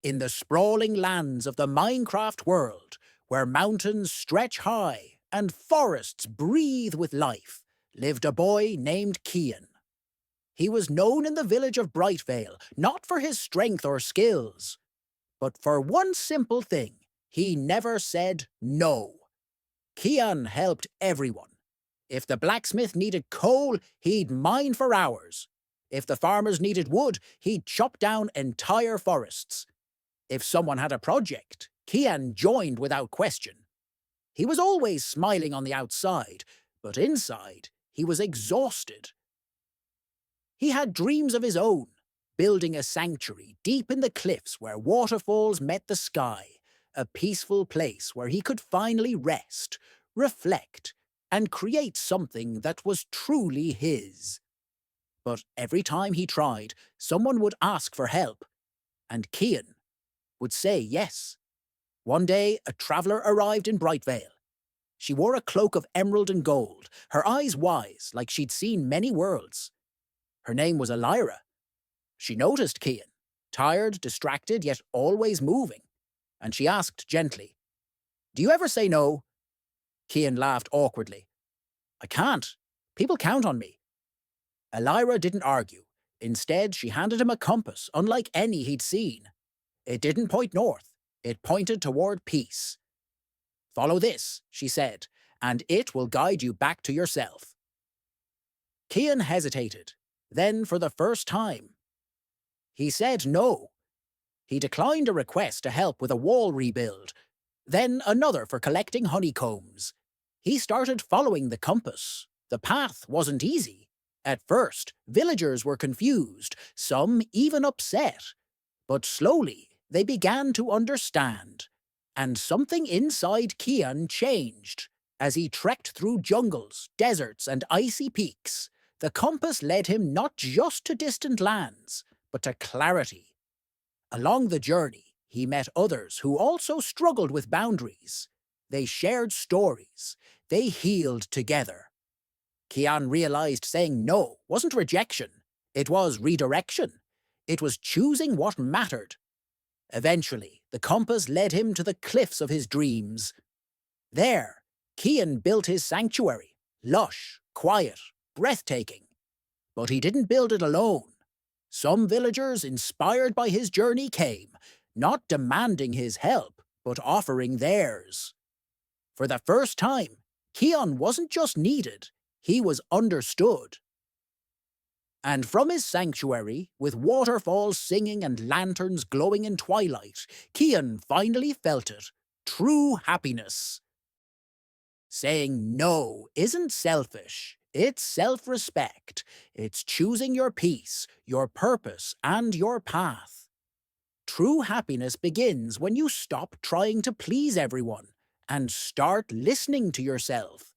In the sprawling lands of the Minecraft world, where mountains stretch high and forests breathe with life, lived a boy named Kian. He was known in the village of Brightvale not for his strength or skills, but for one simple thing: he never said no. Kian helped everyone. If the blacksmith needed coal, he'd mine for hours. If the farmers needed wood, he'd chop down entire forests. If someone had a project, Kian joined without question. He was always smiling on the outside, but inside he was exhausted. He had dreams of his own, building a sanctuary deep in the cliffs where waterfalls met the sky, a peaceful place where he could finally rest, reflect, and create something that was truly his. But every time he tried, someone would ask for help, and Kian would say yes. One day, a traveller arrived in Brightvale. She wore a cloak of emerald and gold, her eyes wise like she'd seen many worlds. Her name was Elira. She noticed Kian, tired, distracted, yet always moving, and she asked gently, "Do you ever say no?" Kian laughed awkwardly. "I can't. People count on me." Elira didn't argue. Instead, she handed him a compass unlike any he'd seen. It didn't point north. It pointed toward peace. "Follow this," she said, "and it will guide you back to yourself." Kian hesitated. Then, for the first time, he said no. He declined a request to help with a wall rebuild, then another for collecting honeycombs. He started following the compass. The path wasn't easy. At first, villagers were confused, some even upset. But slowly, they began to understand. And something inside Kian changed. As he trekked through jungles, deserts, and icy peaks, the compass led him not just to distant lands, but to clarity. Along the journey, he met others who also struggled with boundaries. They shared stories. They healed together. Kian realized saying no wasn't rejection. It was redirection. It was choosing what mattered. Eventually, the compass led him to the cliffs of his dreams. There, Kian built his sanctuary, lush, quiet, breathtaking. But he didn't build it alone. Some villagers inspired by his journey came, not demanding his help, but offering theirs. For the first time, Kian wasn't just needed, he was understood. And from his sanctuary, with waterfalls singing and lanterns glowing in twilight, Kian finally felt it: true happiness. Saying no isn't selfish. It's self-respect. It's choosing your peace, your purpose, and your path. True happiness begins when you stop trying to please everyone and start listening to yourself.